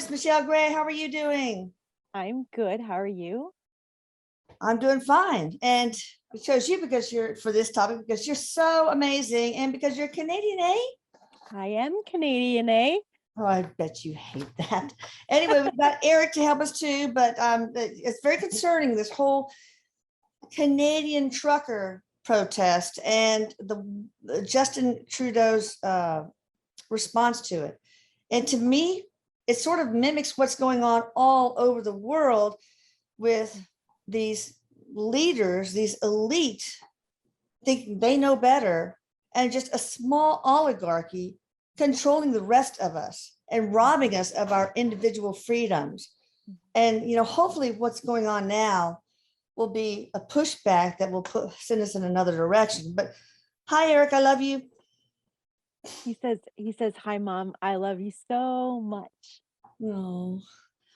Miss Michelle Gray. How are you doing? I'm good. How are you? I'm doing fine. And we chose you because you're for this topic because you're so amazing and because you're Canadian, eh? I am Canadian, eh? Oh, I bet you hate that. Anyway, we've got Erik to help us too, but it's very concerning, this whole Canadian trucker protest and the Justin Trudeau's response to it. And to me, it sort of mimics what's going on all over the world with these leaders, these elite, thinking they know better, and just a small oligarchy controlling the rest of us and robbing us of our individual freedoms. And hopefully what's going on now will be a pushback that will send us in another direction. But hi, Erik, I love you. He says, hi, Mom. I love you so much. Oh,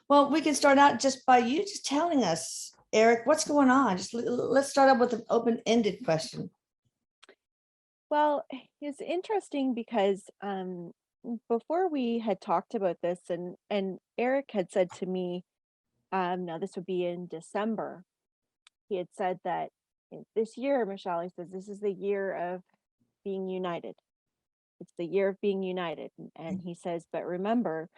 well, we can start out just by you just telling us, Erik, what's going on? Just let's start out with an open-ended question. Well, it's interesting because before we had talked about this, and Erik had said to me, now this would be in December. He had said that this year, Michelle, he says, this is the year of being united. It's the year of being united. And he says, but remember,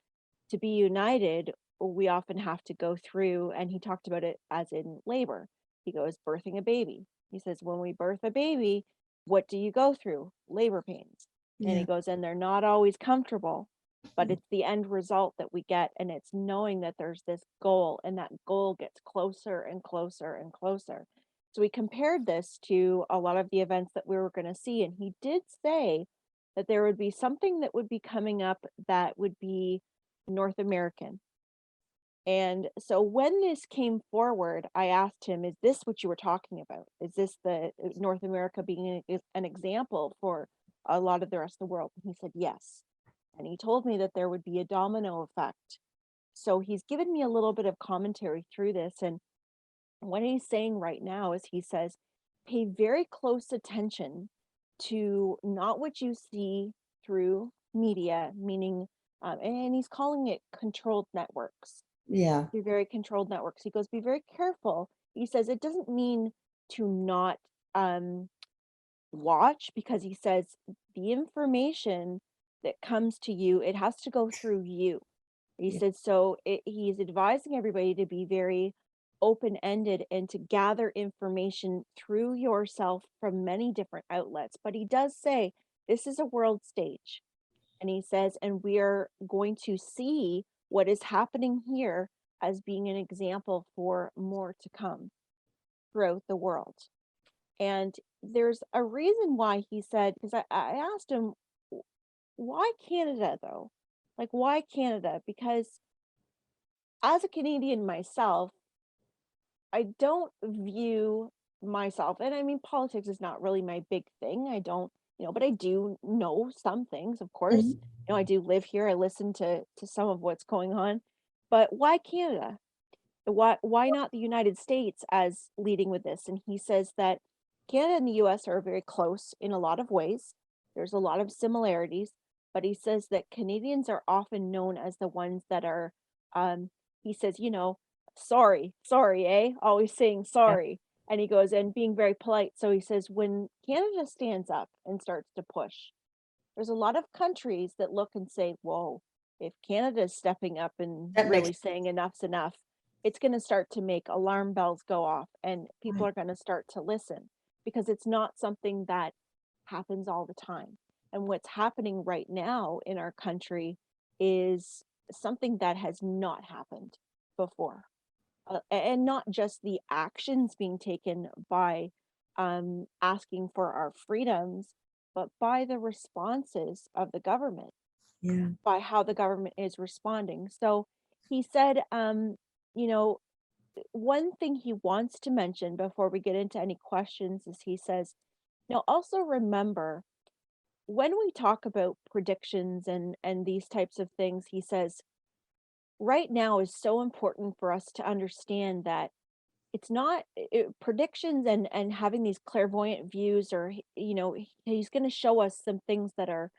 to be united, we often have to go through, and he talked about it as in labor. He goes, birthing a baby. He says, when we birth a baby, what do you go through? Labor pains. And he goes, and they're not always comfortable, but it's the end result that we get. And it's knowing that there's this goal, and that goal gets closer and closer and closer. So we compared this to a lot of the events that we were going to see. And he did say that there would be something that would be coming up that would be North American. And so when this came forward, I asked him, is this what you were talking about? Is this the North America being an example for a lot of the rest of the world? And he said, yes. And he told me that there would be a domino effect. So he's given me a little bit of commentary through this. And what he's saying right now is he says, pay very close attention to not what you see through media, meaning, and he's calling it controlled networks. Yeah. Through very controlled networks. He goes, be very careful. He says it doesn't mean to not watch, because he says the information that comes to you, it has to go through you. He said, so he's advising everybody to be very open-ended and to gather information through yourself from many different outlets. But he does say this is a world stage. And he says, and we are going to see what is happening here as being an example for more to come throughout the world. And there's a reason why he said, because I asked him, why Canada though? Like, why Canada? Because as a Canadian myself, I don't view myself, and I mean, politics is not really my big thing. I don't, but I do know some things, of course. I do live here. I listen to some of what's going on. But why Canada? Why not the United States as leading with this? And he says that Canada and the US are very close in a lot of ways. There's a lot of similarities, but he says that Canadians are often known as the ones that are, he says, sorry, eh? Always saying sorry. And he goes, and being very polite. So he says, when Canada stands up and starts to push, there's a lot of countries that look and say, whoa, if Canada's stepping up and really saying enough's enough, it's going to start to make alarm bells go off, and people are going to start to listen, because it's not something that happens all the time. And what's happening right now in our country is something that has not happened before. And not just the actions being taken by asking for our freedoms, but by the responses of the government, by how the government is responding. So he said, one thing he wants to mention before we get into any questions is he says, now also remember, when we talk about predictions and these types of things, he says, right now is so important for us to understand that it's not predictions and having these clairvoyant views, or he's going to show us some things that are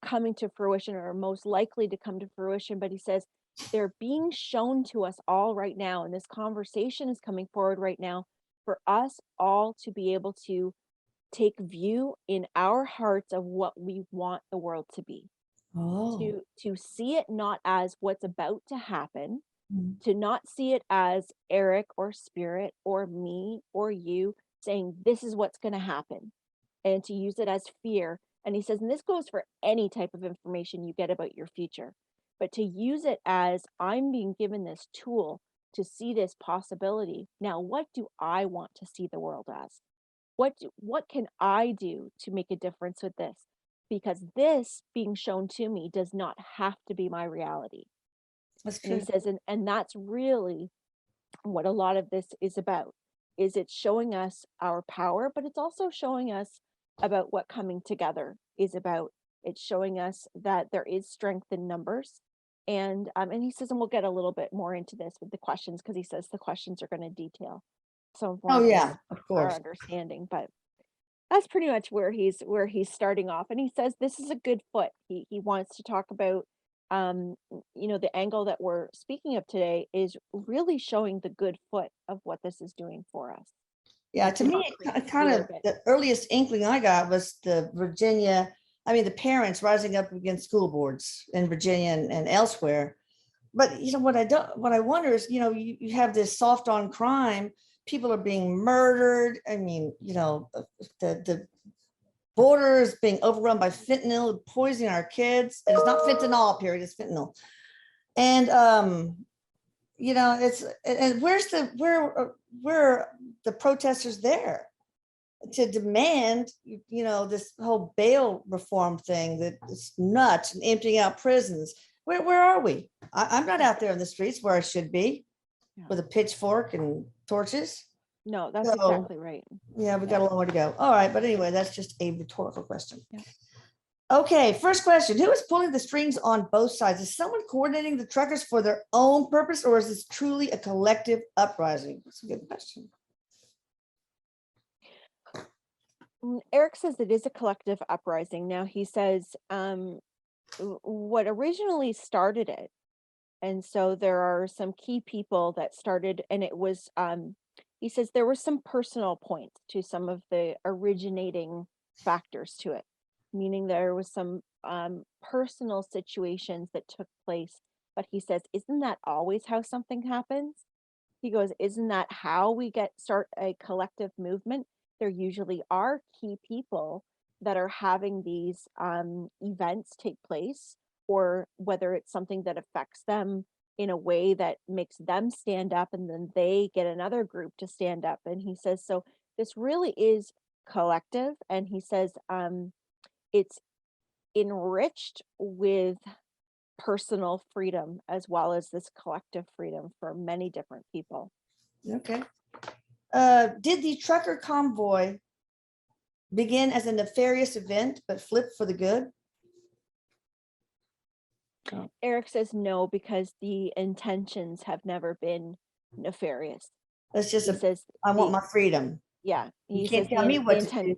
coming to fruition or are most likely to come to fruition. But he says they're being shown to us all right now, and this conversation is coming forward right now for us all to be able to take view in our hearts of what we want the world to be, Oh. to see it not as what's about to happen, Mm. to not see it as Erik or Spirit or me or you saying this is what's going to happen, and to use it as fear. And he says, and this goes for any type of information you get about your future, but to use it as I'm being given this tool to see this possibility. Now, what do I want to see the world as? What can I do to make a difference with this? Because this being shown to me does not have to be my reality. That's And he true. says, and that's really what a lot of this is about, is it's showing us our power, but it's also showing us about what coming together is about. It's showing us that there is strength in numbers. And he says, and we'll get a little bit more into this with the questions, because he says the questions are going to detail some more Oh of this, yeah, of our course. understanding. But that's pretty much where he's starting off. And he says this is a good foot. He wants to talk about the angle that we're speaking of today is really showing the good foot of what this is doing for us. Yeah, to To me, not create kind fear of of it. the earliest inkling I got was the parents rising up against school boards in Virginia and elsewhere. But what I wonder is, you have this soft on crime, people are being murdered. I mean, the border is being overrun by fentanyl, poisoning our kids. And it's not fentanyl, period, it's fentanyl. And it's and where are the protesters there to demand this whole bail reform thing that is nuts, and emptying out prisons. Where are we? I'm not out there in the streets where I should be Yeah. with a pitchfork and torches. No, that's So exactly right. yeah, we got a long way to go. All right, but anyway, that's just a rhetorical question. Yeah. Okay, first question. Who is pulling the strings on both sides? Is someone coordinating the truckers for their own purpose, or is this truly a collective uprising? That's a good question. Erik says it is a collective uprising. Now he says what originally started it, and so there are some key people that started, and it was he says there were some personal points to some of the originating factors to it, meaning there was some personal situations that took place. But he says, isn't that always how something happens? He goes, isn't that how we start a collective movement? There usually are key people that are having these events take place, or whether it's something that affects them in a way that makes them stand up, and then they get another group to stand up. And he says, so this really is collective. And he says it's enriched with personal freedom as well as this collective freedom for many different people. Okay. Did the trucker convoy begin as a nefarious event but flip for the good? Oh. Erik says no, because the intentions have never been nefarious. That's just He says I want my freedom. yeah, You he can't says tell me what to do.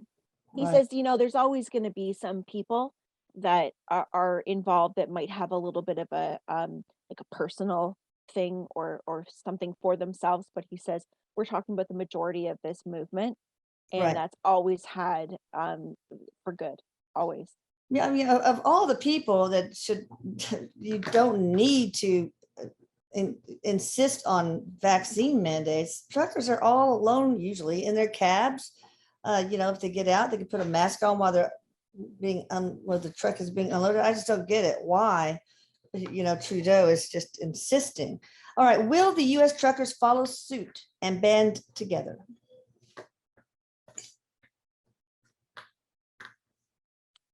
he Right. says, there's always going to be some people that are involved that might have a little bit of a like a personal thing or something for themselves. But he says we're talking about the majority of this movement, and Right. that's always had for good, always. Yeah, I mean, of all the people that you don't need to insist on vaccine mandates. Truckers are all alone usually in their cabs. If they get out, they can put a mask on while they're while the truck is being unloaded. I just don't get it. Why? Trudeau is just insisting. All right, will the U.S. truckers follow suit and band together?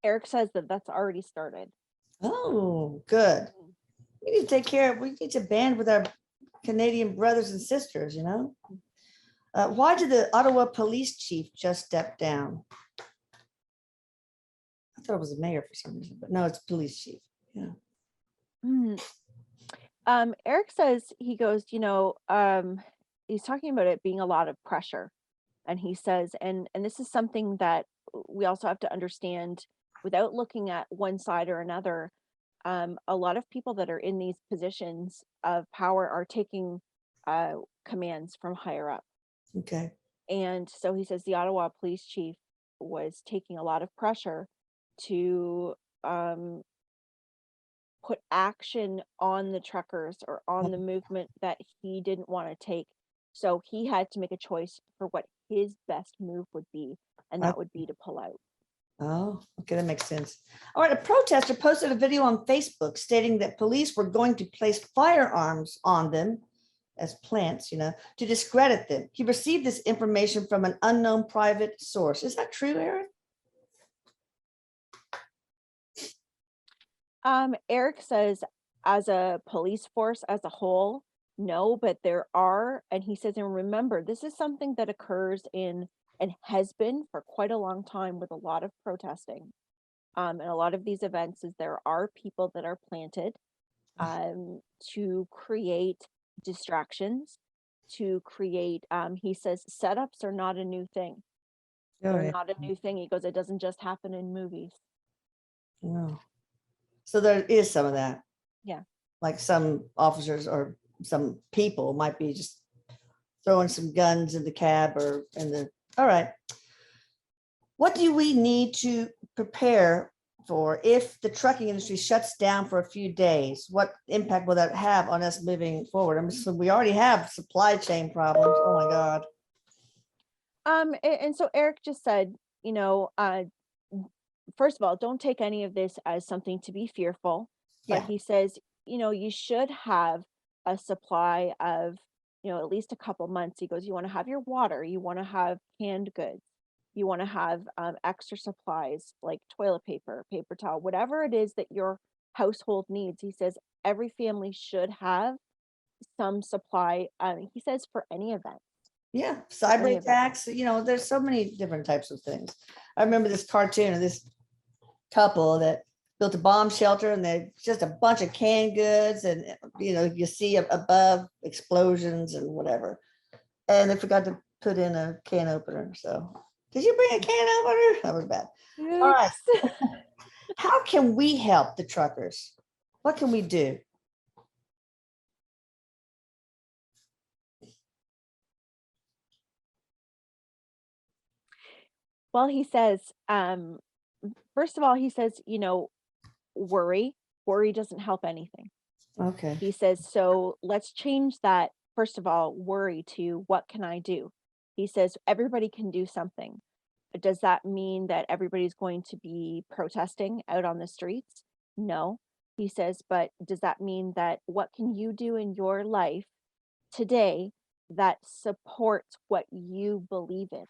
Erik says that that's already started. Oh, good. We need to take care of. We need to band with our Canadian brothers and sisters. Why did the Ottawa police chief just step down? I thought it was the mayor for some reason, but no, it's police chief. Yeah. Erik says, he goes, he's talking about it being a lot of pressure. And he says, and this is something that we also have to understand without looking at one side or another. a lot of people that are in these positions of power are taking commands from higher up. Okay. And so he says the Ottawa police chief was taking a lot of pressure to um, put action on the truckers or on the movement that he didn't want to take. So he had to make a choice for what his best move would be, and I- that would be to pull out. Oh, okay, that makes sense. All right, a protester posted a video on Facebook stating that police were going to place firearms on them as plants, to discredit them. He received this information from an unknown private source. Is that true, Erik? Erik says, as a police force as a whole, no, but there are, and he says, and remember, this is something that occurs in and has been for quite a long time with a lot of protesting. And a lot of these events is there are people that are planted to create distractions, to create, he says, setups are not a new thing. Oh, They're yeah. not a new thing. He goes, it doesn't just happen in movies. No. So there is some of that. Yeah. Like some officers or some people might be just throwing some guns in the cab or in the, all right. What do we need to prepare for if the trucking industry shuts down for a few days? What impact will that have on us moving forward? I mean, so we already have supply chain problems. Oh my God. And so Erik just said, first of all, don't take any of this as something to be fearful. But Yeah. he says, you should have a supply of, at least a couple months. He goes, you want to have your water, you want to have canned goods, you want to have extra supplies like toilet paper, paper towel, whatever it is that your household needs. He says every family should have some supply. He says for any event. Yeah. For any Cyber event. attacks, there's so many different types of things. I remember this cartoon of this couple that built a bomb shelter and they just a bunch of canned goods and you see above explosions and whatever, and they forgot to put in a can opener. So did you bring a can opener? That was bad. All right. Oops. How can we help the truckers? What can we do? Well, he says, first of all, he says, worry doesn't help anything. Okay. He says, so let's change that. First of all, worry to what can I do? He says, everybody can do something. Does that mean that everybody's going to be protesting out on the streets? No. He says, but does that mean that what can you do in your life today that supports what you believe in?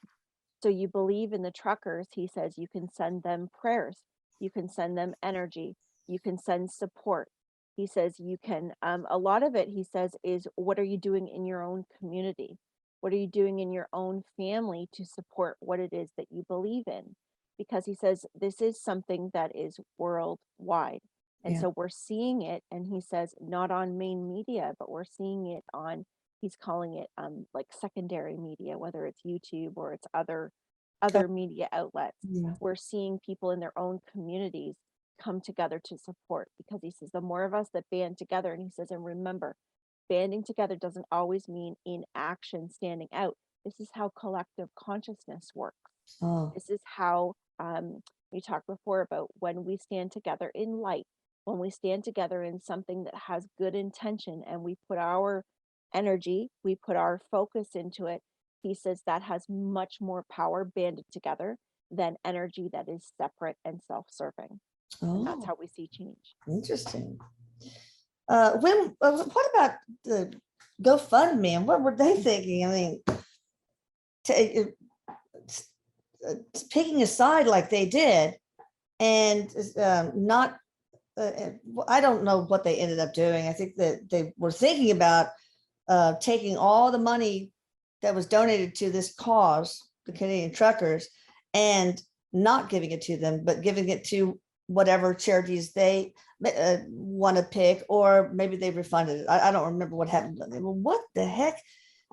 So you believe in the truckers, he says you can send them prayers, you can send them energy, you can send support. He says you can, a lot of it, he says, is what are you doing in your own community? What are you doing in your own family to support what it is that you believe in? Because he says this is something that is worldwide. And Yeah. so we're seeing it, and he says not on main media, but we're seeing it on, he's calling it like secondary media, whether it's YouTube or it's other media outlets. Yeah. We're seeing people in their own communities come together to support, because he says the more of us that band together, and he says, and remember, banding together doesn't always mean in action standing out. This is how collective consciousness works. Oh, This is how we talked before about when we stand together in light, when we stand together in something that has good intention, and we put our energy, we put our focus into it. He says that has much more power banded together than energy that is separate and self-serving. And that's oh, how we see change. interesting. What about the GoFundMe and what were they thinking? I mean, picking a side like they did and not, I don't know what they ended up doing. I think that they were thinking about taking all the money that was donated to this cause, the Canadian truckers, and not giving it to them, but giving it to whatever charities they want to pick, or maybe they refunded it. I don't remember what happened. Well, what the heck?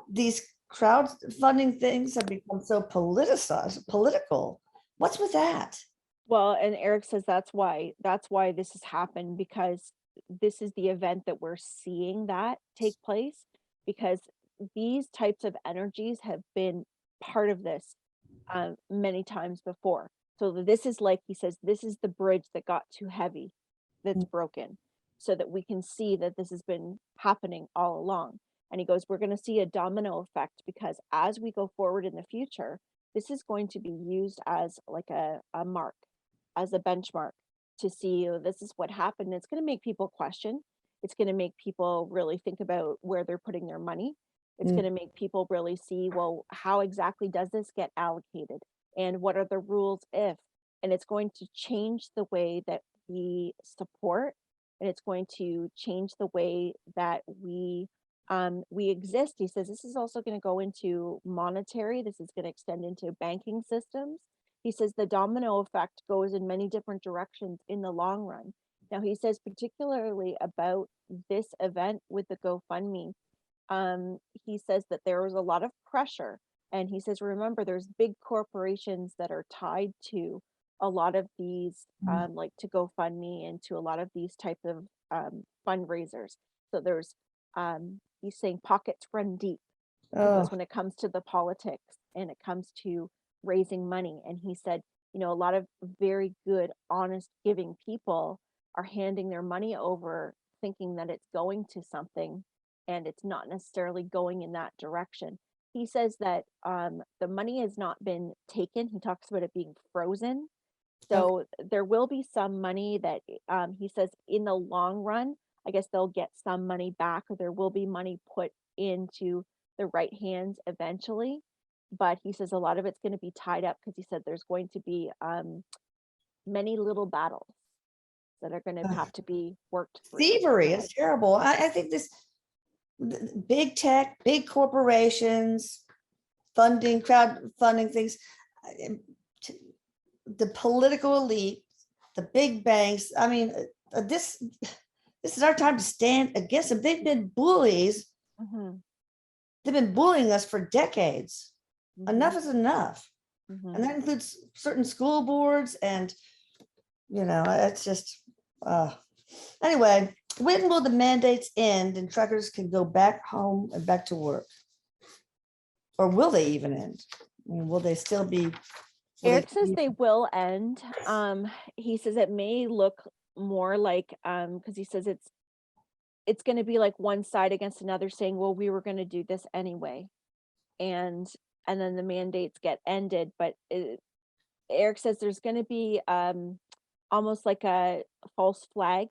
These crowdfunding things have become so politicized, political. What's with that? Well, and Eric says that's why this has happened, because this is the event that we're seeing that take place, because these types of energies have been part of this many times before. So this is, like he says, this is the bridge that got too heavy, that's Mm. broken, so that we can see that this has been happening all along. And he goes, we're going to see a domino effect, because as we go forward in the future, this is going to be used as like a mark, as a benchmark, to see, oh, this is what happened. It's going to make people question. It's going to make people really think about where they're putting their money. It's Mm. going to make people really see, well, how exactly does this get allocated? And what are the rules if? And it's going to change the way that we support, and it's going to change the way that we exist. He says this is also going to go into monetary. This is going to extend into banking systems. He says the domino effect goes in many different directions in the long run. Now, he says particularly about this event with the GoFundMe, he says that there was a lot of pressure. And he says, remember, there's big corporations that are tied to a lot of these, Mm. like to GoFundMe and to a lot of these type of fundraisers. So there's, he's saying pockets run deep. He goes, Oh, when it comes to the politics and it comes to raising money. And he said, a lot of very good, honest, giving people are handing their money over thinking that it's going to something, and it's not necessarily going in that direction. He says that the money has not been taken. He talks about it being frozen. okay. So there will be some money that he says in the long run, I guess they'll get some money back, or there will be money put into the right hands eventually. But he says a lot of it's going to be tied up, because he said there's going to be many little battles that are going to Ugh. have to be worked through. Thievery is terrible. I think this big tech, big corporations, funding, crowdfunding things, uh, the political elite, the big banks. I mean, this is our time to stand against them. They've been bullies. Mhm, They've been bullying us for decades. Enough mhm, is enough. mhm. And that includes certain school boards. And, it's just, uh, anyway, when will the mandates end and truckers can go back home and back to work? Or will they even end? I mean, will they still be? Will they Eric says they will end. He says it may look more like, because he says it's going to be like one side against another saying, well, we were going to do this anyway, and and then the mandates get ended. But Eric says there's going to be almost like a false flag,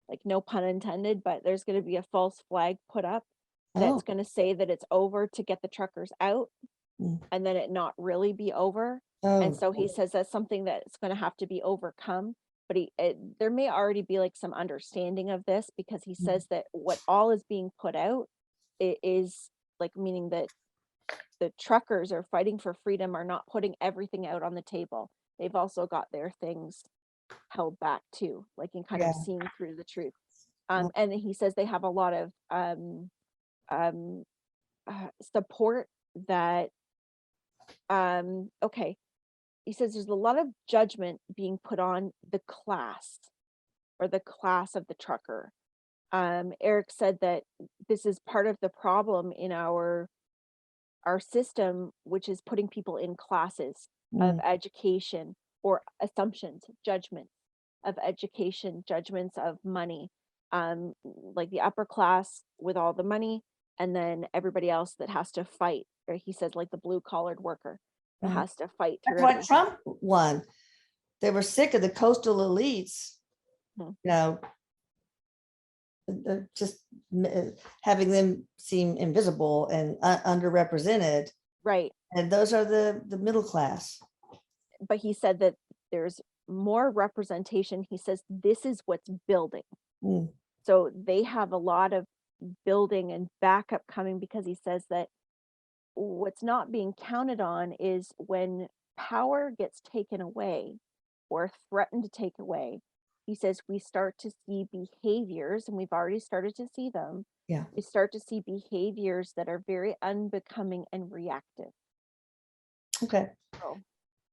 like no pun intended, but there's going to be a false flag put up Oh, that's going to say that it's over to get the truckers out, mm, and then it not really be over. And oh, so he says that's something that's going to have to be overcome. But there may already be like some understanding of this, because he mm, says that what all is being put out is like, meaning that the truckers are fighting for freedom are not putting everything out on the table. They've also got their things held back too, like in kind of yeah. seeing through the truth. Well, And he says they have a lot of um, support that okay, he says there's a lot of judgment being put on the class, or the class of the trucker. Eric said that this is part of the problem in our system, which is putting people in classes of mm, education, or assumptions, judgments of education, judgments of money. Like the upper class with all the money, and then everybody else that has to fight. Or he says like the blue collared worker that uh, has to fight through that's why everything. Trump won. They were sick of the coastal elites, Mhm. you know, just having them seem invisible and underrepresented. Right. And those are the middle class. But he said that there's more representation. He says this is what's building. Mm, So they have a lot of building and backup coming, because he says that what's not being counted on is when power gets taken away or threatened to take away. He says we start to see behaviors, and we've already started to see them. yeah. We start to see behaviors that are very unbecoming and reactive. Okay. So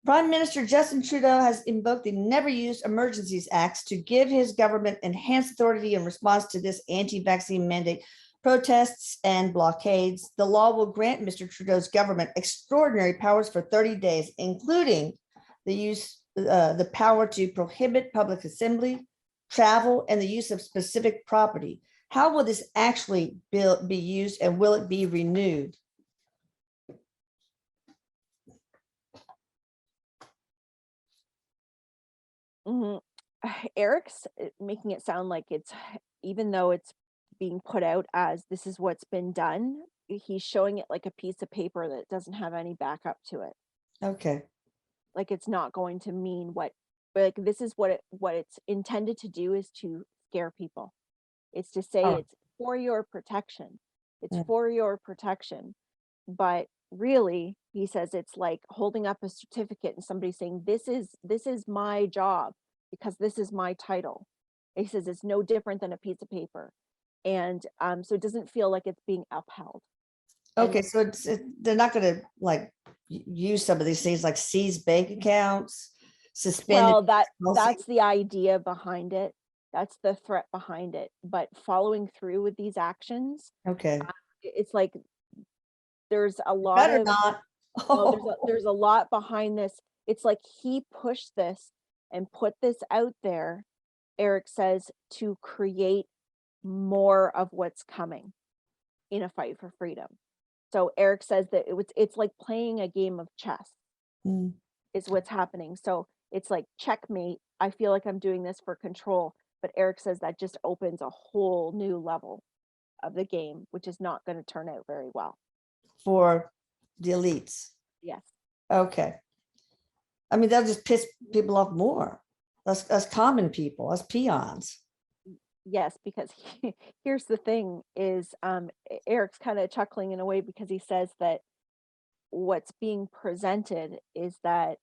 Prime Minister Justin Trudeau has invoked the Never Used Emergencies Acts to give his government enhanced authority in response to this anti-vaccine mandate protests and blockades. The law will grant Mr. Trudeau's government extraordinary powers for 30 days, including the power to prohibit public assembly, travel, and the use of specific property. How will this actually be used, and will it be renewed? Eric's making it sound like it's, even though it's being put out as this is what's been done, he's showing it like a piece of paper that doesn't have any backup to it. Okay. Like it's not going to mean what, like this is what it's intended to do, is to scare people. It's to say it's for your protection. It's for your protection. But really, he says it's like holding up a certificate and somebody saying, this is my job because this is my title. He says it's no different than a piece of paper. And so it doesn't feel like it's being upheld. Okay, so they're not going to like use some of these things like seize bank accounts, suspend. Well, that's the idea behind it. That's the threat behind it. But following through with these actions, okay, it's like there's a lot better of not. there's a lot behind this. It's like he pushed this and put this out there, Erik says, to create more of what's coming in a fight for freedom. So Erik says that it's like playing a game of chess is what's happening. So it's like checkmate. I feel like I'm doing this for control, but Erik says that just opens a whole new level of the game, which is not going to turn out very well for the elites. Yes. Okay. I mean, that'll just piss people off more. Us common people, us peons. Yes, because here's the thing is Erik's kind of chuckling in a way because he says that what's being presented is that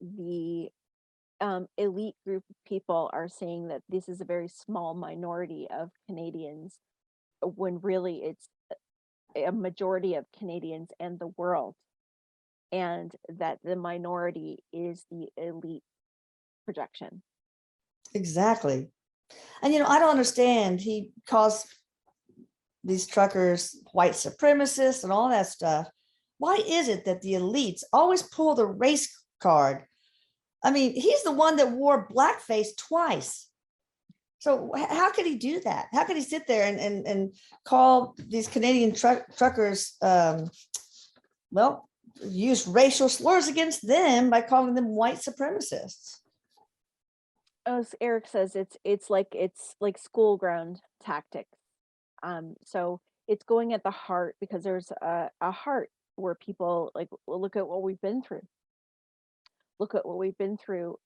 the elite group of people are saying that this is a very small minority of Canadians, when really it's a majority of Canadians and the world, and that the minority is the elite projection. Exactly. And, I don't understand. He calls these truckers white supremacists and all that stuff. Why is it that the elites always pull the race card? I mean, he's the one that wore blackface twice. So how could he do that? How could he sit there and call these Canadian truckers, use racial slurs against them by calling them white supremacists? As Erik says, it's like school ground tactics. So it's going at the heart, because there's a heart where people like, look at what we've been through. Look at what we've been through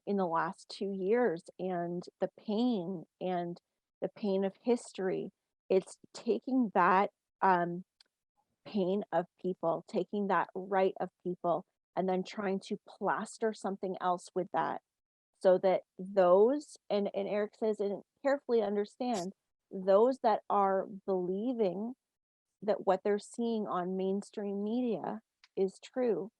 in the last 2 years, and the pain of history. It's taking that pain of people, taking that right of people, and then trying to plaster something else with that, so that those, and Erik says, and carefully understand, those that are believing that what they're seeing on mainstream media is true,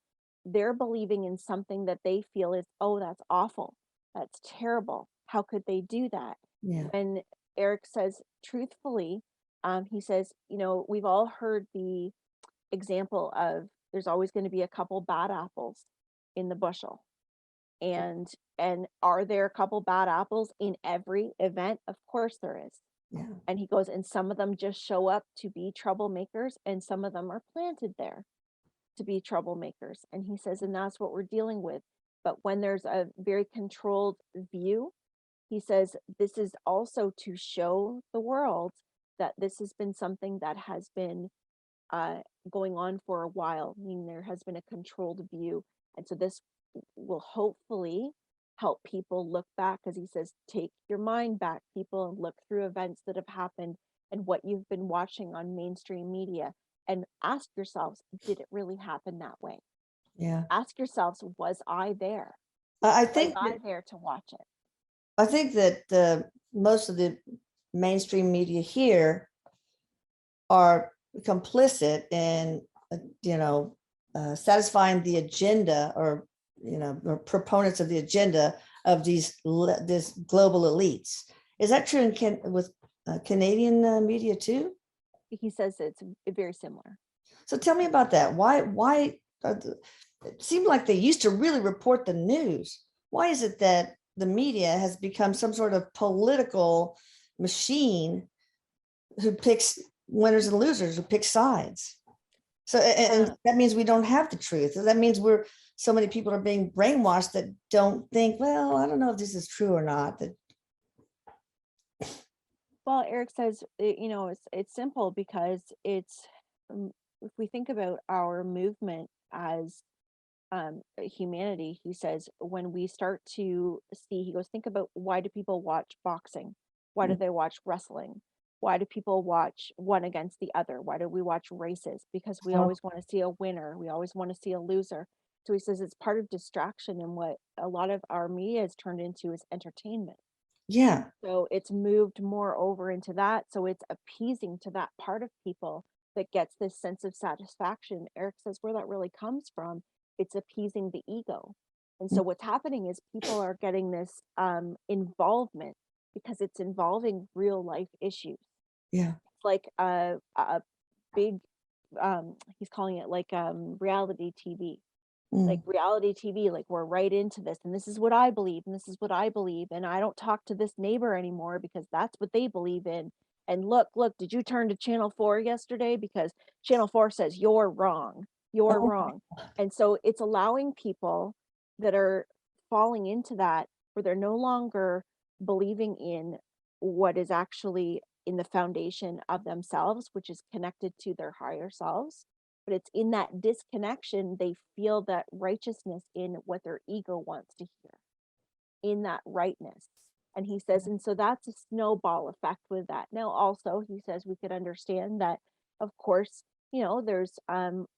they're believing in something that they feel is, oh, that's awful, that's terrible, how could they do that? Yeah. And Erik says, truthfully, he says, we've all heard the example of there's always going to be a couple bad apples in the bushel. And are there a couple bad apples in every event? Of course there is. Yeah. And he goes, and some of them just show up to be troublemakers, and some of them are planted there to be troublemakers. And he says, and that's what we're dealing with. But when there's a very controlled view, he says, this is also to show the world that this has been something that has been going on for a while, meaning there has been a controlled view. And so this will hopefully help people look back, as he says, take your mind back, people, and look through events that have happened and what you've been watching on mainstream media, and ask yourselves, did it really happen that way? Yeah. Ask yourselves, was I there? I think was I there to watch it? I think that most of the mainstream media here are complicit in, satisfying the agenda or or proponents of the agenda of this global elites. Is that true with Canadian media too? He says it's very similar. So tell me about that. Why it seemed like they used to really report the news. Why is it that the media has become some sort of political machine who picks winners and losers, who picks sides? So, and that means we don't have the truth. That means so many people are being brainwashed that don't think, well, I don't know if this is true or not. Well, Erik says, it's simple because it's, if we think about our movement as humanity, he says, when we start to see, he goes, think about, why do people watch boxing? Why do they watch wrestling? Why do people watch one against the other? Why do we watch races? Because we always want to see a winner. We always want to see a loser. So he says it's part of distraction, and what a lot of our media has turned into is entertainment. Yeah. So it's moved more over into that. So it's appeasing to that part of people that gets this sense of satisfaction. Erik says where that really comes from, it's appeasing the ego. And so what's happening is people are getting this involvement because it's involving real life issues. Yeah. It's like a big, he's calling it like reality TV. Like reality TV, like we're right into this, and this is what I believe, and this is what I believe, and I don't talk to this neighbor anymore because that's what they believe in. And look, did you turn to channel 4 yesterday? Because channel 4 says you're wrong. You're Oh, wrong. And so it's allowing people that are falling into that, where they're no longer believing in what is actually in the foundation of themselves, which is connected to their higher selves. But it's in that disconnection, they feel that righteousness in what their ego wants to hear, in that rightness. And he says, and so that's a snowball effect with that. Now, also, he says we could understand that, of course, there's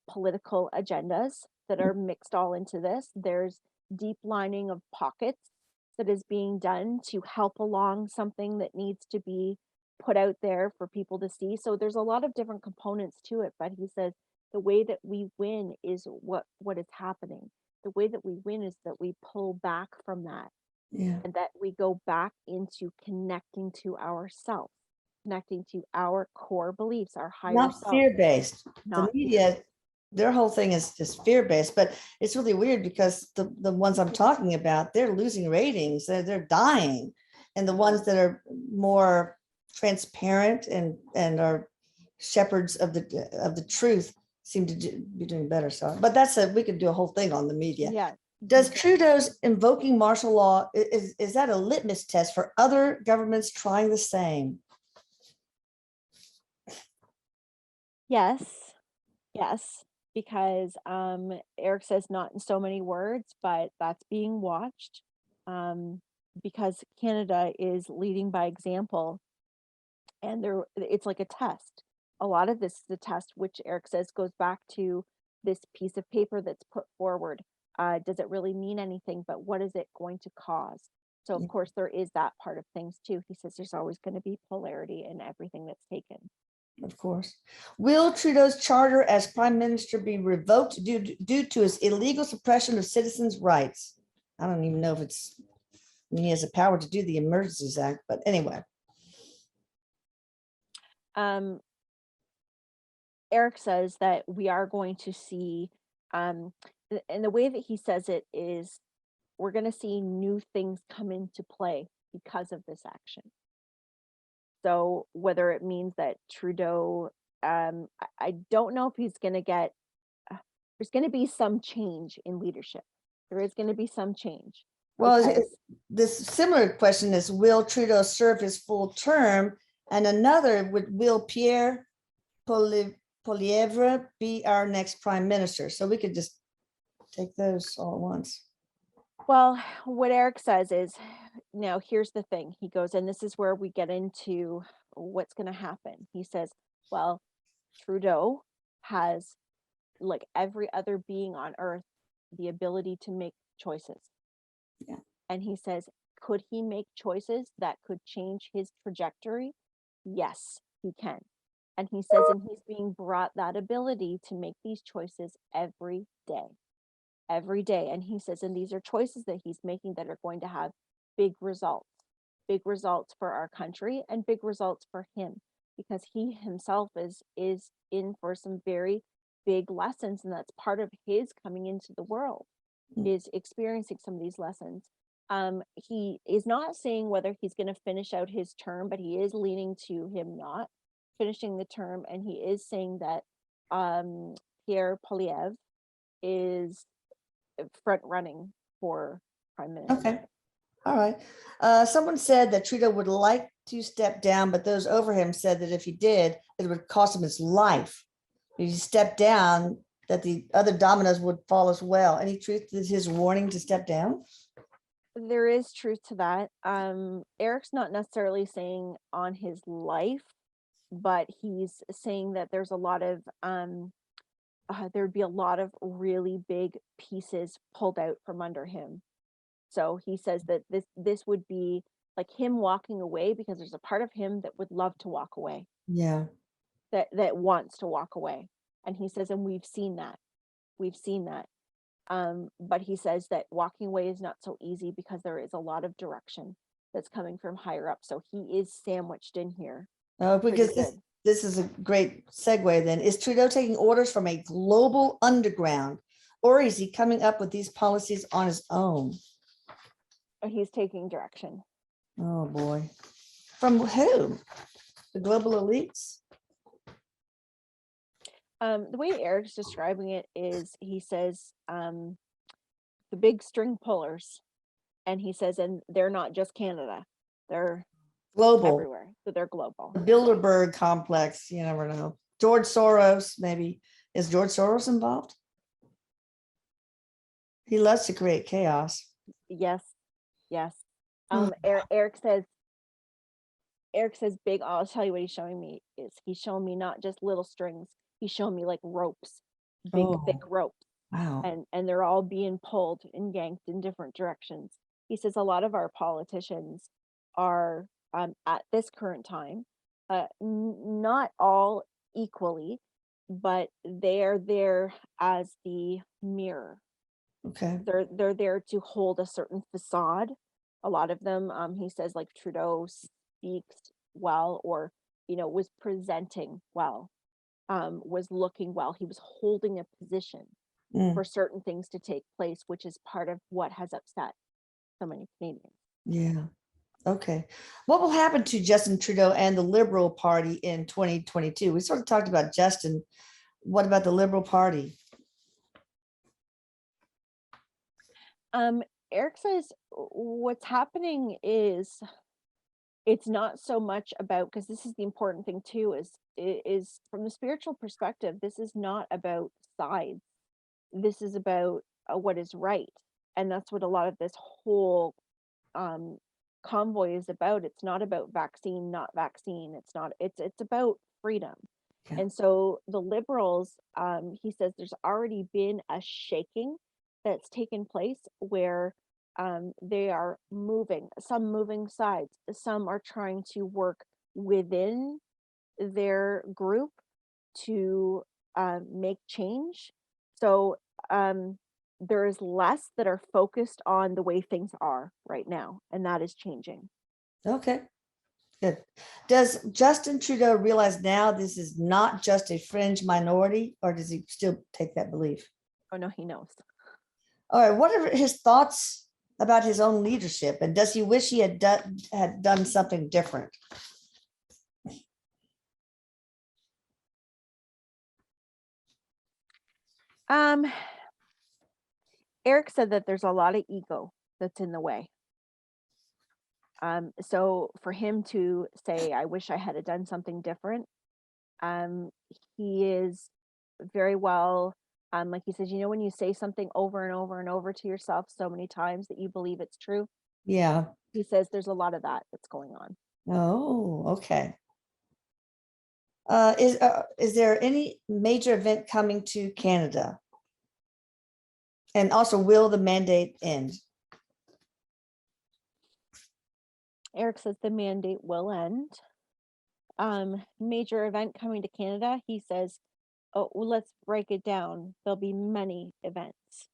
political agendas that are mixed all into this. There's deep lining of pockets that is being done to help along something that needs to be put out there for people to see. So there's a lot of different components to it. But he says the way that we win is what is happening. The way that we win is that we pull back from that. yeah. And that we go back into connecting to ourselves, connecting to our core beliefs, our higher Not self. fear-based. The Not media, their whole thing is just fear-based, but it's really weird because the ones I'm talking about, they're losing ratings, they're dying. And the ones that are more transparent and are shepherds of the truth seem to be doing better. So, but we could do a whole thing on the media. Yeah. Does Trudeau's invoking martial law, is that a litmus test for other governments trying the same? Yes. Yes. Because Erik says not in so many words, but that's being watched. Because Canada is leading by example, and it's like a test. A lot of this is a test, which Erik says goes back to this piece of paper that's put forward. Does it really mean anything? But what is it going to cause? So of course there is that part of things too. He says there's always going to be polarity in everything that's taken. Of course. Will Trudeau's charter as prime minister be revoked due to his illegal suppression of citizens' rights? I don't even know if he has the power to do the Emergencies Act, but anyway. Erik says that we are going to see, and the way that he says it is, we're going to see new things come into play because of this action. So whether it means that Trudeau, I don't know if he's going to there's going to be some change in leadership. There is going to be some change. Well, this similar question is, will Trudeau serve his full term? And another, will Pierre Poilievre be our next prime minister? So we could just take those all at once. Well, what Erik says is, now here's the thing. He goes, and this is where we get into what's going to happen. He says, well, Trudeau has, like every other being on earth, the ability to make choices. Yeah. And he says, could he make choices that could change his trajectory? Yes, he can. And he says, and he's being brought that ability to make these choices every day. every day. And he says, and these are choices that he's making that are going to have big results for our country and big results for him, because he himself is in for some very big lessons, and that's part of his coming into the world, is experiencing some of these lessons. He is not saying whether he's going to finish out his term, but he is leaning to him not finishing the term, and he is saying that Pierre Poilievre is front running for prime minister. Okay. All right. Someone said that Trudeau would like to step down, but those over him said that if he did, it would cost him his life. If he stepped down, that the other dominoes would fall as well. Any truth to his warning to step down? There is truth to that. Eric's not necessarily saying on his life, but he's saying that there's a lot of there'd be a lot of really big pieces pulled out from under him. So he says that this would be like him walking away, because there's a part of him that would love to walk away, Yeah. that wants to walk away. And he says, and we've seen that. But he says that walking away is not so easy, because there is a lot of direction that's coming from higher up. So he is sandwiched in here. Because this is a great segue then. Is Trudeau taking orders from a global underground, or is he coming up with these policies on his own? He's taking direction. Oh boy. From who? The global elites? The way Eric's describing it is, he says, the big string pullers, and he says, and they're not just Canada, they're Global. everywhere. So they're global. The Bilderberg complex, you never know. George Soros, maybe. Is George Soros involved? He loves to create chaos. Yes. Eric says big. I'll tell you what he's showing me is he's showing me not just little strings. He's showing me like ropes, big thick ropes, Wow. and they're all being pulled and yanked in different directions. He says a lot of our politicians are at this current time, not all equally, but they are there as the mirror. Okay. They're there to hold a certain facade. A lot of them, he says, like Trudeau speaks well, or was presenting well, was looking well. He was holding a position for certain things to take place, which is part of what has upset so many Canadians. Yeah. Okay. What will happen to Justin Trudeau and the Liberal Party in 2022? We sort of talked about Justin. What about the Liberal Party? Eric says what's happening is it's not so much about, because this is the important thing too, is from the spiritual perspective, this is not about sides. This is about what is right. And that's what a lot of this whole convoy is about. It's not about vaccine, not vaccine. It's about freedom. Yeah. And so the Liberals, he says there's already been a shaking that's taken place, where they are moving sides. Some are trying to work within their group to make change. So there is less that are focused on the way things are right now, and that is changing. Okay. Good. Does Justin Trudeau realize now this is not just a fringe minority, or does he still take that belief? Oh no, he knows. All right. What are his thoughts about his own leadership, and does he wish he had done something different? Erik said that there's a lot of ego that's in the way. So for him to say, I wish I had done something different, he is very well, like he says, when you say something over and over and over to yourself so many times that you believe it's true. Yeah. He says there's a lot of that that's going on. Oh, okay. Is there any major event coming to Canada? And also, will the mandate end? Erik says the mandate will end. Major event coming to Canada, he says, oh, well, let's break it down. There'll be many events.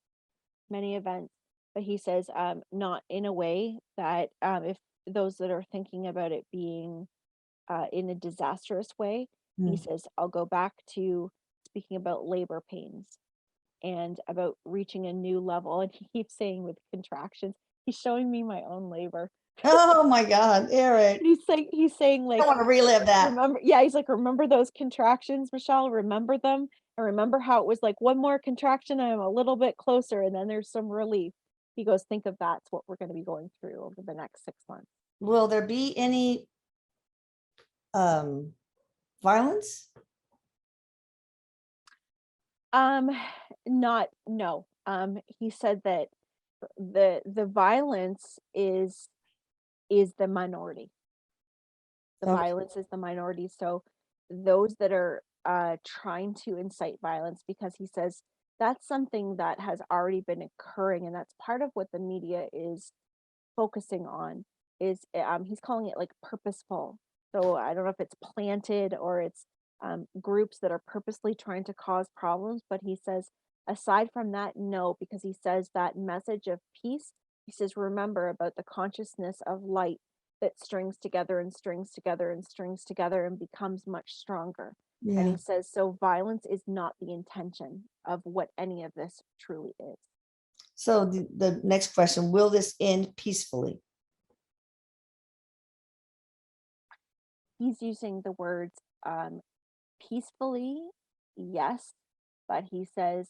many events, but he says not in a way that if those that are thinking about it being in a disastrous way, he Mm. says, I'll go back to speaking about labor pains and about reaching a new level. And he keeps saying with contractions, he's showing me my own labor. Oh my God, Eric. He's saying I like, want to relive that. remember, yeah, he's like, remember those contractions, Michelle? Remember them? And remember how it was like one more contraction, I'm a little bit closer, and then there's some relief. He goes, think of that's what we're going to be going through over the next 6 months. Will there be any violence? Um, not no. He said that the violence is the minority. The Okay. violence is the minority. So those that are trying to incite violence, because he says that's something that has already been occurring, and that's part of what the media is focusing on. Is he's calling it like purposeful. So I don't know if it's planted or it's groups that are purposely trying to cause problems. But he says aside from that, no, because he says that message of peace. He says remember about the consciousness of light that strings together and strings together and strings together and becomes much stronger. And Yeah. he says, so violence is not the intention of what any of this truly is. So the next question, will this end peacefully? He's using the words peacefully, yes, but he says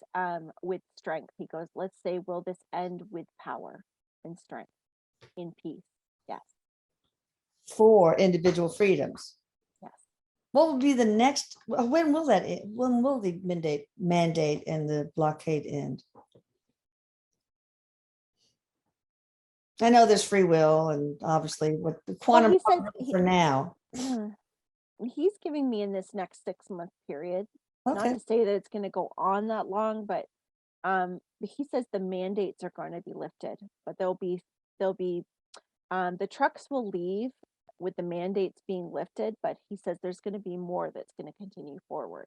with strength. He goes, let's say, will this end with power and strength in peace? Yes, For individual freedoms? yes. What will be the next, when will that end? When will the mandate and the blockade end? I know there's free will and obviously what the Well, quantum he says for now. he's giving me in this next 6 month period. Not Okay. to say that it's going to go on that long, but he says the mandates are going to be lifted, but they'll be the trucks will leave with the mandates being lifted, but he says there's going to be more that's going to continue forward.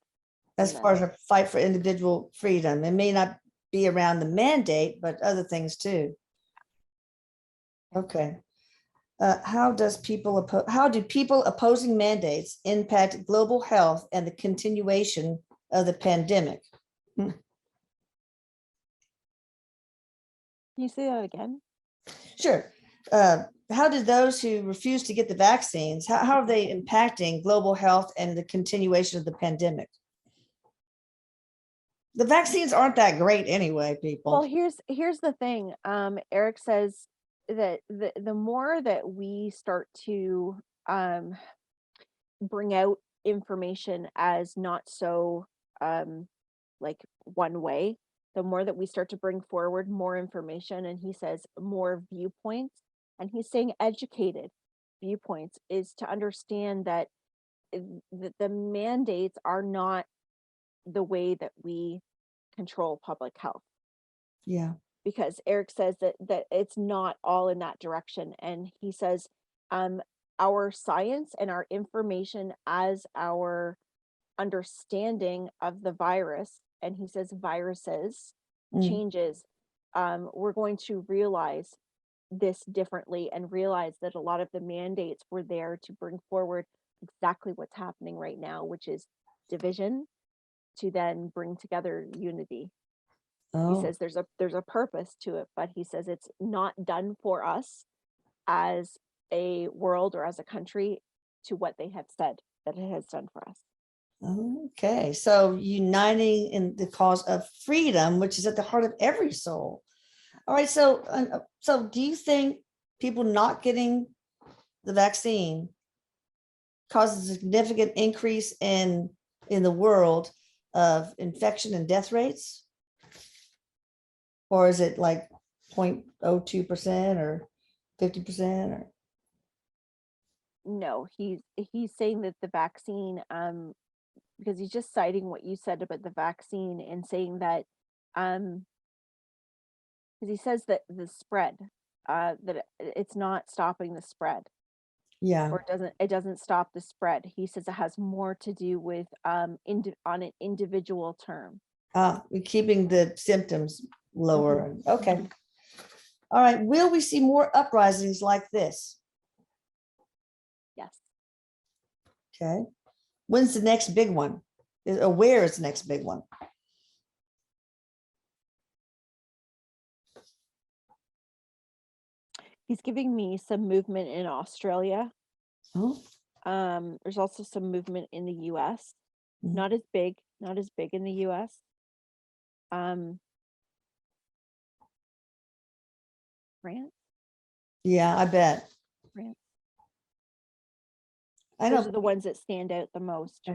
As far as a fight for individual freedom, it may not be around the mandate, but other things too. Okay. How do people opposing mandates impact global health and the continuation of the pandemic? Can you say that again? Sure. How do those who refuse to get the vaccines, how are they impacting global health and the continuation of the pandemic? The vaccines aren't that great anyway, people. Well, here's the thing. Erik says that the more that we start to bring out information as not so like one way, the more that we start to bring forward more information, and he says more viewpoints, and he's saying educated viewpoints, is to understand that the mandates are not the way that we control public health. Yeah. Because Erik says that it's not all in that direction. And he says our science and our information as our understanding of the virus, and he says viruses changes, we're going to realize this differently and realize that a lot of the mandates were there to bring forward exactly what's happening right now, which is division, to then bring together unity. He says there's a purpose to it, but he says it's not done for us as a world or as a country to what they have said that it has done for us. Okay, so uniting in the cause of freedom, which is at the heart of every soul. All right, so do you think people not getting the vaccine causes a significant increase in the world of infection and death rates? Or is it like 0.02% or 50% or? No, he's saying that the vaccine, because he's just citing what you said about the vaccine and saying that, because he says that the spread, that it's not stopping the spread, Yeah. or it doesn't stop the spread. He says it has more to do with on an individual term. Keeping the symptoms lower. Okay. All right. Will we see more uprisings like this? Yes. Okay. When's the next big one? Or where is the next big one? He's giving me some movement in Australia. Oh, There's also some movement in the US. Mhm. Not as big in the US. Um, France, yeah, I bet. France. I Those know are the ones that stand out the most.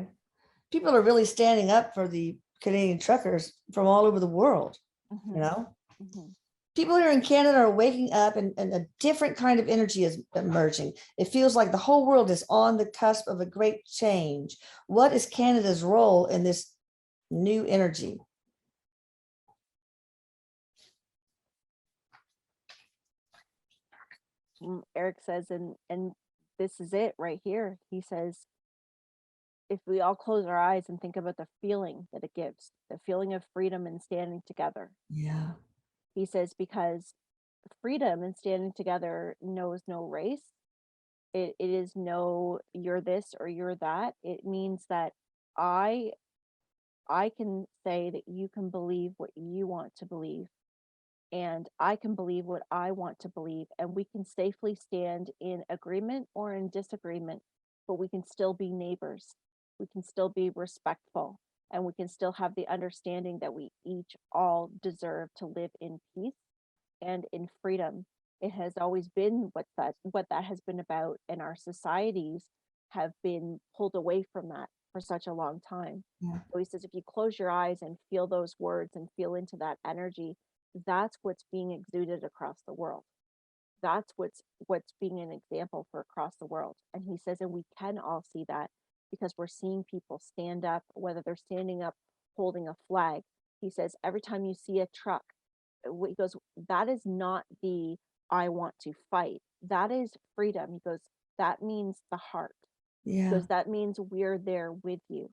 people are really standing up for the Canadian truckers from all over the world. Mhm, You know, mhm. people here in Canada are waking up, and a different kind of energy is emerging. It feels like the whole world is on the cusp of a great change. What is Canada's role in this new energy? Erik says, and this is it right here. He says, if we all close our eyes and think about the feeling that it gives, the feeling of freedom and standing together. Yeah, He says, because freedom and standing together knows no race. It is no you're this or you're that. It means that I I can say that you can believe what you want to believe, and I can believe what I want to believe, and we can safely stand in agreement or in disagreement, but we can still be neighbors. We can still be respectful, and we can still have the understanding that we each all deserve to live in peace and in freedom. It has always been what that has been about, and our societies have been pulled away from that for such a long time. yeah, So he says, if you close your eyes and feel those words and feel into that energy, that's what's being exuded across the world. That's what's being an example for across the world. And he says, and we can all see that because we're seeing people stand up, whether they're standing up holding a flag. He says, every time you see a truck, he goes, that is not the I want to fight. That is freedom. He goes, that means the heart. He yeah, goes, that means we're there with you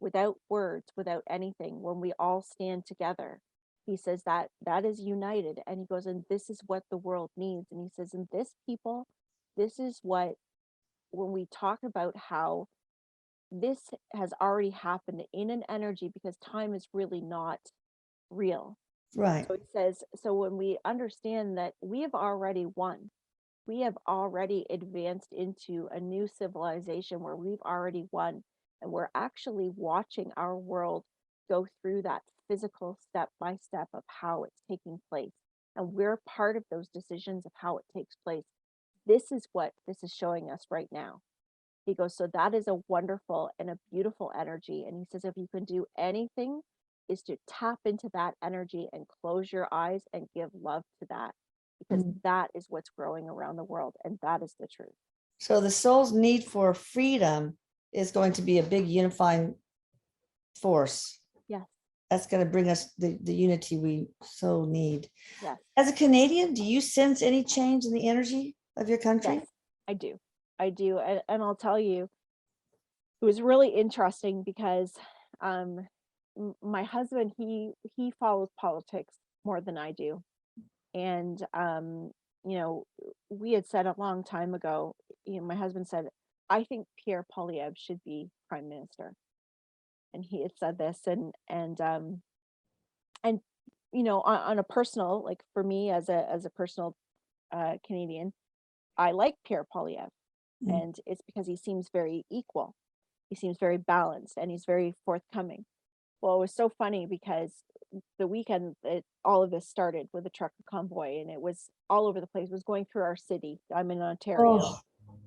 without words, without anything. When we all stand together, he says that that is united. And he goes, and this is what the world needs. And he says, and this people, this is what, when we talk about how this has already happened in an energy, because time is really not real. right. So he says, so when we understand that we have already won, we have already advanced into a new civilization where we've already won, and we're actually watching our world go through that physical step by step of how it's taking place, and we're part of those decisions of how it takes place. This is what this is showing us right now. He goes, so that is a wonderful and a beautiful energy. And he says, if you can do anything, is to tap into that energy and close your eyes and give love to that, because Mm. that is what's growing around the world. And that is the truth. So the soul's need for freedom is going to be a big unifying force. Yes. That's going to bring us the unity we so need. Yes. As a Canadian, do you sense any change in the energy of your country? Yes, I do. I do. And I'll tell you, it was really interesting because um, my husband, he follows politics more than I do. And you know, we had said a long time ago, my husband said, I think Pierre Poilievre should be prime minister. And he had said this, and on a personal, like for me as a personal Canadian, I like Pierre Poilievre, Mm. and it's because he seems very equal. He seems very balanced, and he's very forthcoming. Well, it was so funny because the weekend that all of this started with the trucker convoy, and it was all over the place. It was going through our city. I'm in Ontario, Oh,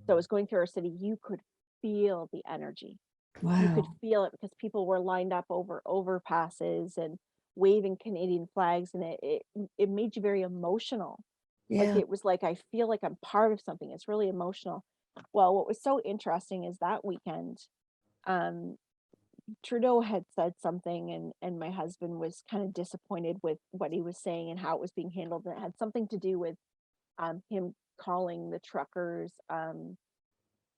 so it was going through our city. You could feel the energy. You could wow. feel it because people were lined up over overpasses and waving Canadian flags, and it made you very emotional. Like Yeah. it was like I feel like I'm part of something. It's really emotional. Well, what was so interesting is that weekend, um, Trudeau had said something, and my husband was kind of disappointed with what he was saying and how it was being handled. And it had something to do with him calling the truckers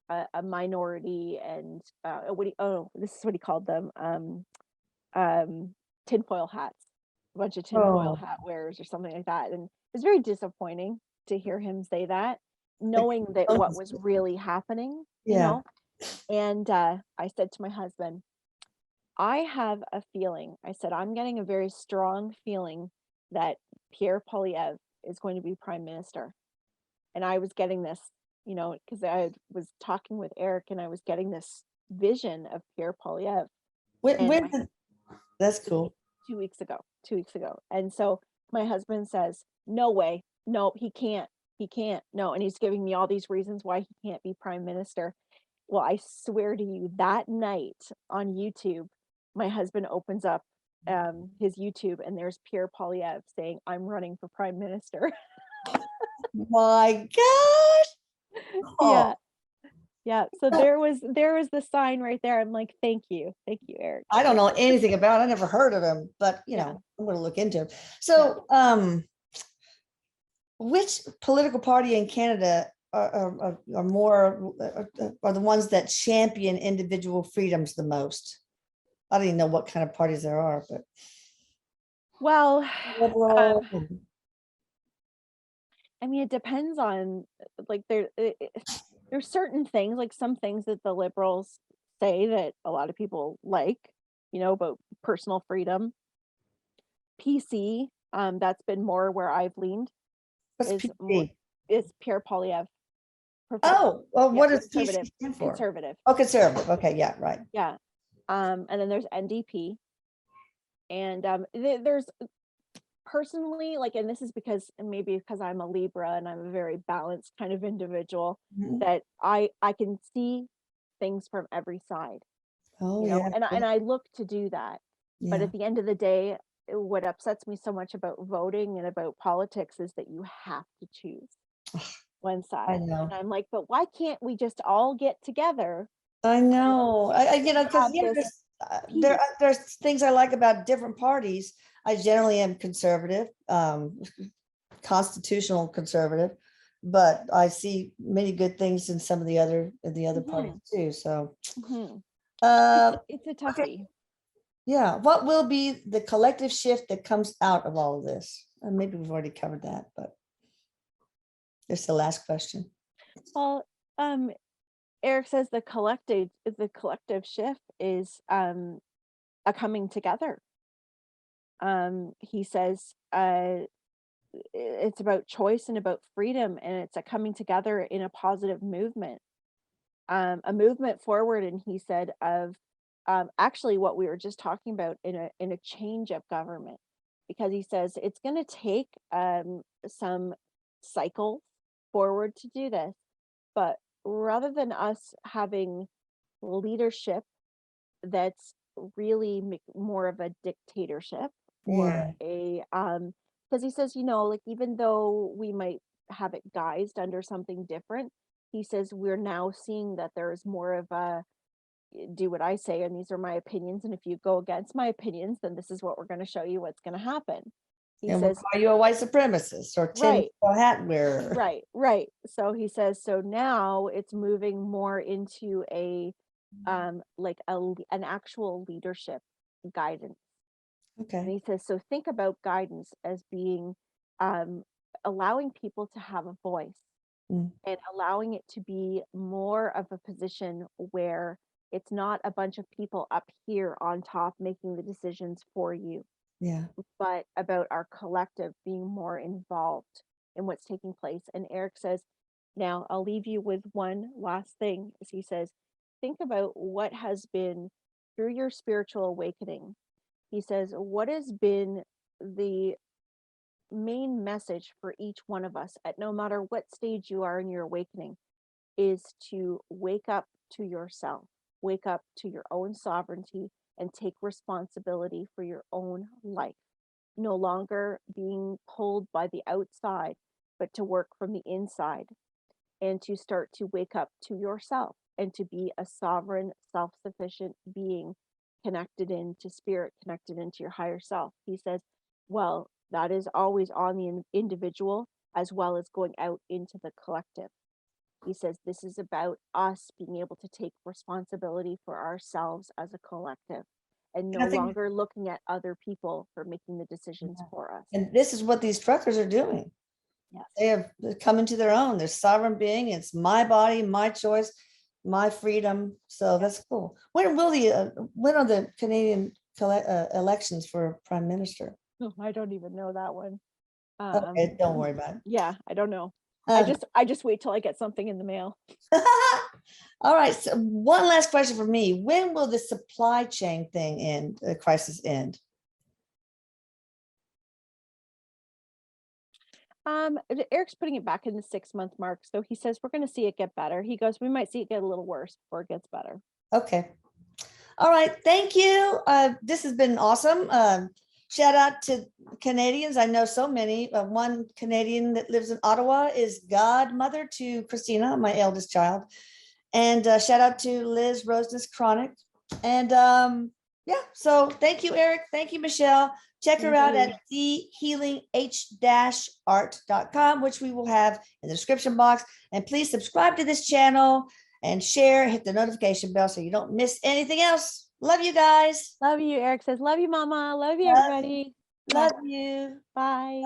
a minority, and this is what he called them, um, tinfoil hats. bunch of tinfoil Oh, hat wearers or something like that. And it's very disappointing to hear him say that, knowing that what was really happening, you yeah. know. And I said to my husband, I have a feeling, I said, I'm getting a very strong feeling that Pierre Poilievre is going to be prime minister. And I was getting this, because I was talking with Erik and I was getting this vision of Pierre Poilievre. And my That's two, cool. 2 weeks ago, 2 weeks ago. And so my husband says, no way, no, he can't, no. And he's giving me all these reasons why he can't be prime minister. Well, I swear to you, that night on YouTube, my husband opens up his YouTube and there's Pierre Poilievre saying, I'm running for prime minister. My gosh. Oh, Yeah. Yeah. So there was the sign right there. I'm like, thank you. Thank you, Erik. I don't know anything about it. I never heard of him, but Yeah. I'm going to look into him. So, which political party in Canada are more are the ones that champion individual freedoms the most? I don't even know what kind of parties there are, but Well, liberal. I mean, it depends on like there's certain things, like some things that the liberals say that a lot of people like, about personal freedom. PC, that's been more where I've leaned What's is more PC? is Pierre Poilievre. Oh, well, Yeah, what does PC conservative, stand for? conservative. Oh, conservative. Okay, yeah, right. Yeah. And then there's NDP, and there's personally, like, and this is maybe because I'm a Libra and I'm a very balanced kind of individual, Mhm. that I can see things from every side, Oh, yeah, and I look to do that. But yeah. at the end of the day, what upsets me so much about voting and about politics is that you have to choose one I side. And know. I'm like, but why can't we just all get together I and know. Because have this peace? there's things I like about different parties. I generally am conservative, constitutional conservative, but I see many good things in some of the other parties Hmm. too. So, Hmm. uh, It's a okay, toughie. yeah. What will be the collective shift that comes out of all of this? Maybe we've already covered that, but it's the last question. Well, Erik says the collective shift is a coming together. He says it's about choice and about freedom, and it's a coming together in a positive movement, a movement forward. And he said of actually what we were just talking about in a change of government, because he says it's going to take some cycles forward to do this, but rather than us having leadership that's really more of a dictatorship or Yeah, a because he says, like, even though we might have it guised under something different, he says we're now seeing that there is more of a do what I say and these are my opinions, and if you go against my opinions, then this is what we're going to show you what's going to happen. He and we'll says, call you a white supremacist or right, tinfoil hat wearer. right. So he says, so now it's moving more into a like an actual leadership guidance. And Okay. he says, so think about guidance as being um, allowing people to have a voice Mm, and allowing it to be more of a position where it's not a bunch of people up here on top making the decisions for you, yeah. but about our collective being more involved in what's taking place. And Erik says, now I'll leave you with one last thing, as he says, think about what has been through your spiritual awakening. He says, what has been the main message for each one of us at no matter what stage you are in your awakening is to wake up to yourself, wake up to your own sovereignty, and take responsibility for your own life. No longer being pulled by the outside, but to work from the inside and to start to wake up to yourself and to be a sovereign, self sufficient being connected into spirit, connected into your higher self. He says, well, that is always on the individual as well as going out into the collective. He says, this is about us being able to take responsibility for ourselves as a collective and And no I think, longer looking at other people for making the decisions for us. and this is what these truckers are doing. Yes. They have come into their own. They're sovereign being. It's my body, my choice, my freedom. So that's cool. When are the Canadian elections for prime minister? Oh, I don't even know that one. Okay, don't worry about it. Yeah, I don't know. Uh, I just wait till I get something in the mail. All right. So one last question for me. When will the supply chain thing end, the crisis end? Eric's putting it back in the 6-month mark. So he says we're going to see it get better. He goes, we might see it get a little worse before it gets better. Okay. All right. Thank you. This has been awesome. Shout out to Canadians. I know so many. One Canadian that lives in Ottawa is godmother to Christina, my eldest child. And shout out to Liz Rosen's Chronic. And yeah, so thank you, Eric. Thank you, Michelle. Check her out at thehealing-art.com, which we will have in the description box. And please subscribe to this channel and share, hit the notification bell so you don't miss anything else. Love you guys. Love you. Eric says, love you, mama. Love you, Love- everybody. Love you. Bye.